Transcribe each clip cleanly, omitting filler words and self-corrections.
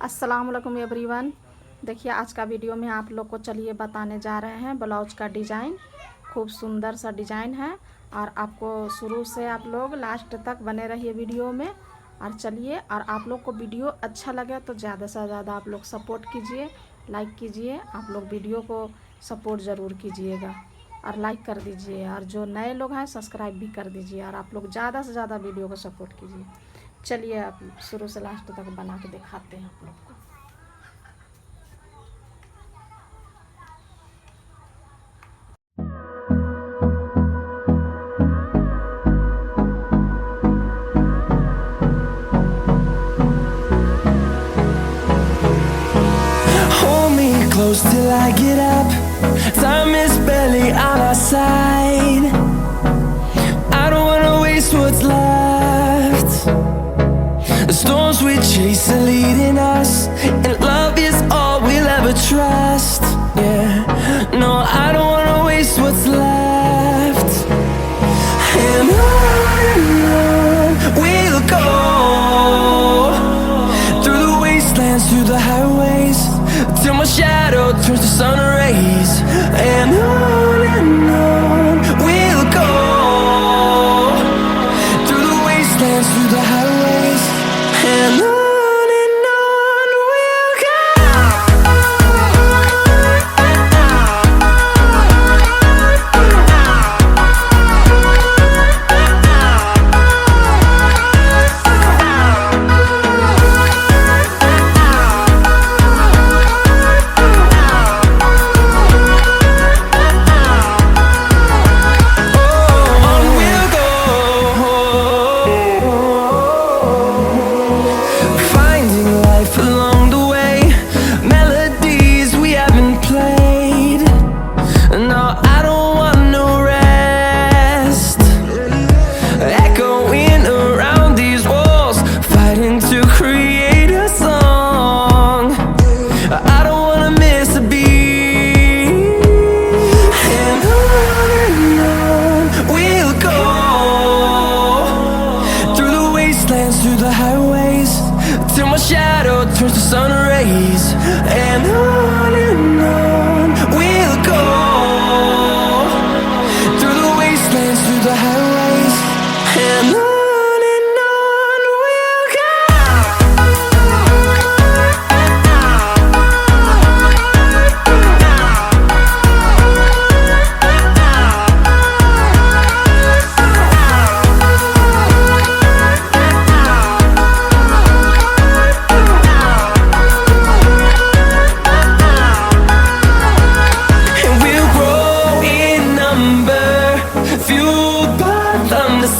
अस्सलाम वालेकुम एवरीवन। देखिए आज का वीडियो में आप लोग को चलिए बताने जा रहे हैं ब्लाउज का डिज़ाइन। खूब सुंदर सा डिज़ाइन है और आपको शुरू से आप लोग लास्ट तक बने रहिए वीडियो में। और चलिए, और आप लोग को वीडियो अच्छा लगे तो ज़्यादा से ज़्यादा आप लोग सपोर्ट कीजिए, लाइक कीजिए। आप लोग वीडियो को सपोर्ट ज़रूर कीजिएगा और लाइक कर दीजिए, और जो नए लोग हैं सब्सक्राइब भी कर दीजिए। और आप लोग ज़्यादा से ज़्यादा वीडियो को सपोर्ट कीजिए। चलिए आप शुरू से लास्ट तक बना के दिखाते हैं आप लोग को। Close till I get up. Time is barely on our side. I don't wanna waste what's left. The storms we chase are leading us, and love is all we'll ever trust. Yeah, no, I don't wanna waste what's left. And on we'll go, through the wastelands, through the highways, till my shadow turns to sun rays. And on we'll go, through the wastelands, through the highways. And on we'll go. Through the highways, till my shadow turns to sun rays. And on we'll go, through the wastelands, through the highways. And on we'll go.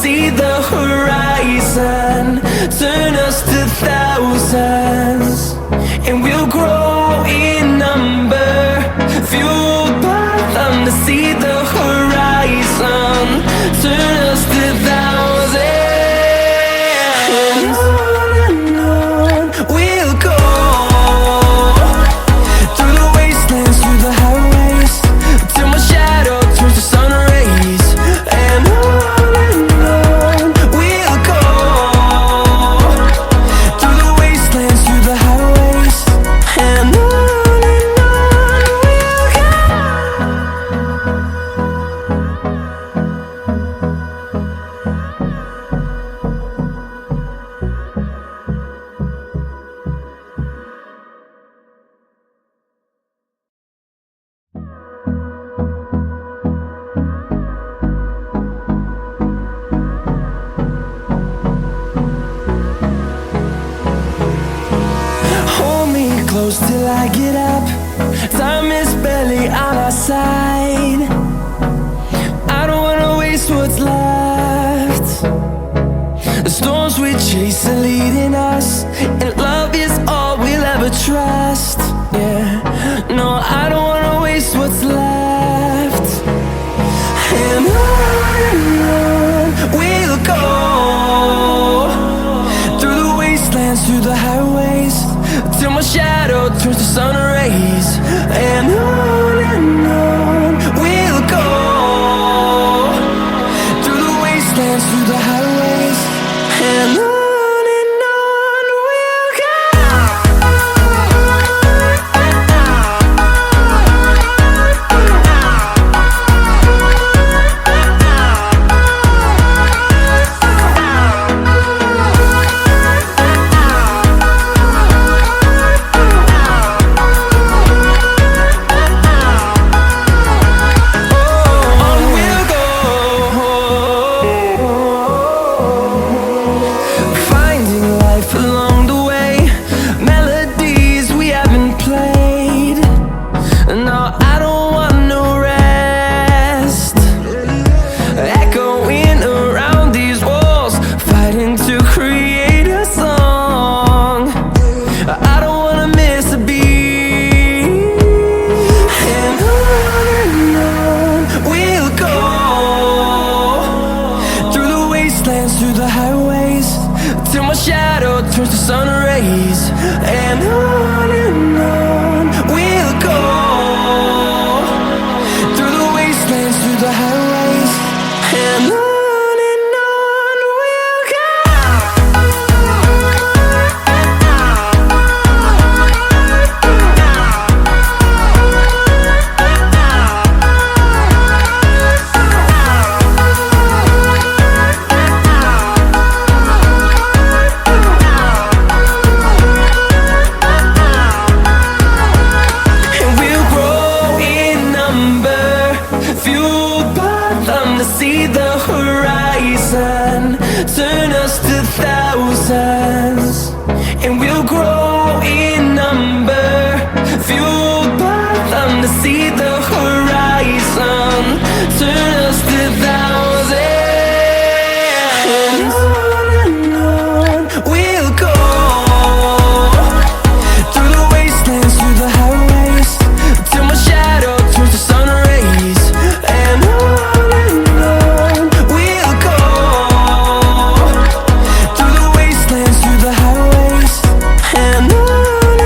See the horizon, turn us to thousands, and we'll grow in number, fueled by them. To see the horizon, turn us to thousands. And on we'll go, through the wastelands, through the highways, till my shadow turns to sun rays. And close till I get up. Time is barely on our side. I don't wanna waste what's left. The storms we chase are leading us, and love is all we'll ever trust. Yeah, no, I don't wanna waste what's left. And on we'll go, through the wastelands, through the highways, till my shadow turns to sun rays. And on we'll go, through the wastelands, through the highways. And on we'll go. I don't wanna miss a beat. And on we'll go, through the wastelands, through the highways, till my shadow turns to sun rays. And on we'll go, through the wastelands, through the highways, and on we'll go. And we'll grow in number, fueled by them to see the horizon, turn us to thousands. And we'll grow in number, fueled by them to see the horizon, turn us to thousands. And on we'll go, through the wastelands, through the highways, till my shadow turns to sun rays. And on we'll go, through the wastelands, through the highways, and on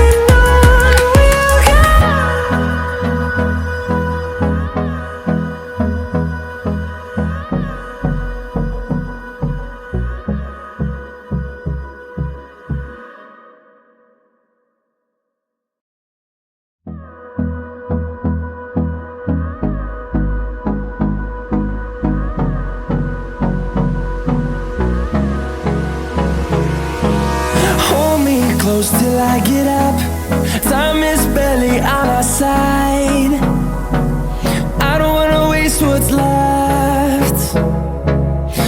we'll go. Hold me close till I get up. Time is barely on our side. I don't wanna waste what's left.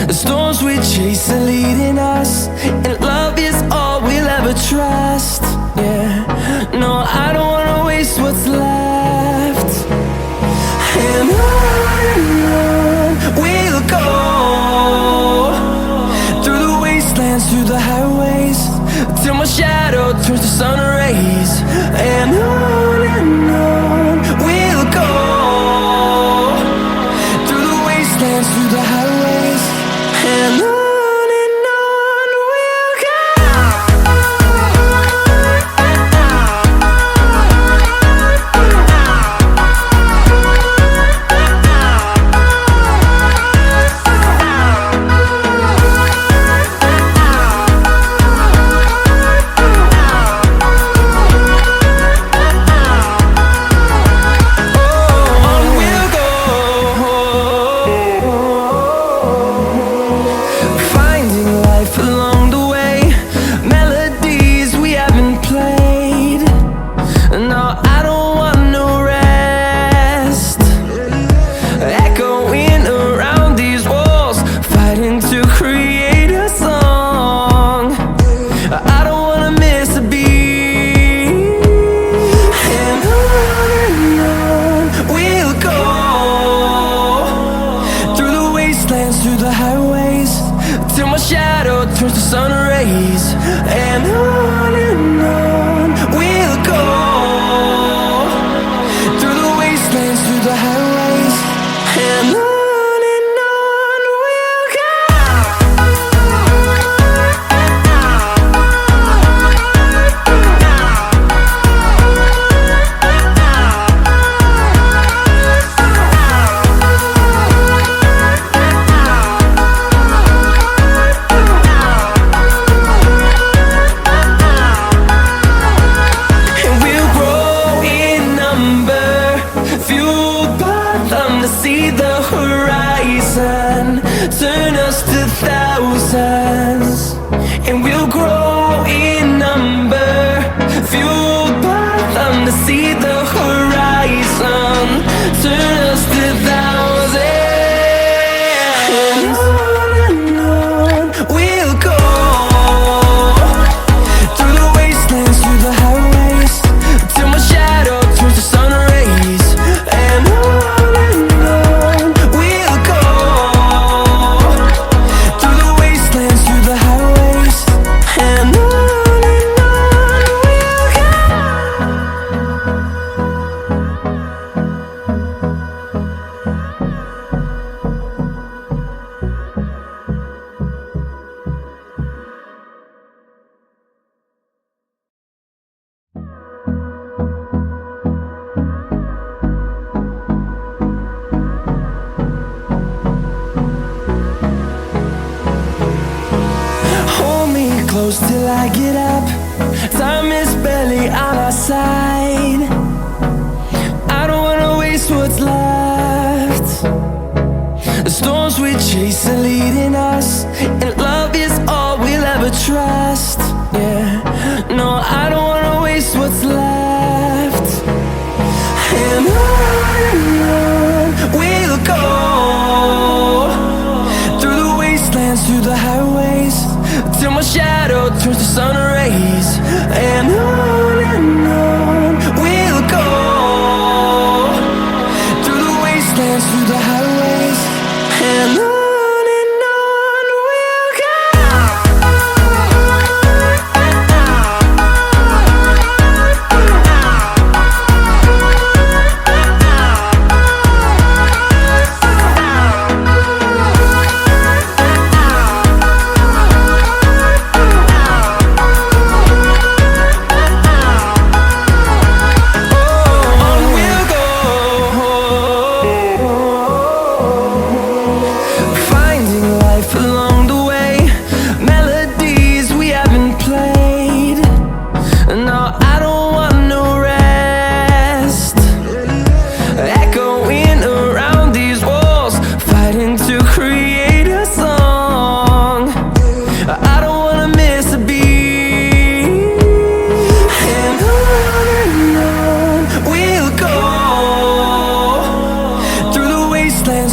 The storms we chase are leading us, and love is all we'll ever trust. Yeah, no, I don't wanna waste what's left. And on we'll go, through the wastelands, through the highways, till my shadow turns to sun rays. And on we'll go, through the wastelands, through the highways, and on we'll go. On we'll go, finding life along the way, melodies we haven't played. No, I don't want no rest, echoing around these walls, fighting to create a song. I don't wanna miss a beat. And on we'll go, through the wastelands, through the highways, till my shadow turns to sun rays. And on we'll go, through the wastelands, through the highways, and on we'll go. close till I get up. Time is barely on our side. I don't wanna waste what's left. The storms we chase are leading us, and love is all we'll ever trust. Yeah, no, I don't wanna waste what's left. And on we'll go, through the wastelands, through the highways, till my shadow turns to sun rays. And on we'll go, through the wastelands, through the highways, and on we'll go.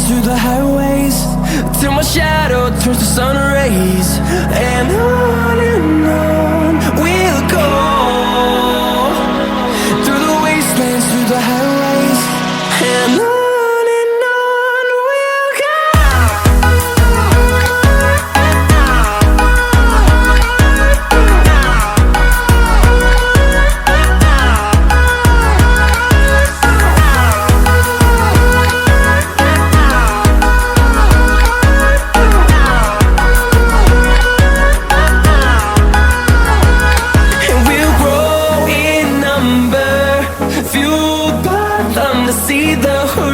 Through the highways, till my shadow turns to sun rays. And on we'll go, through the wastelands, through the highways, and on we'll go. See the hood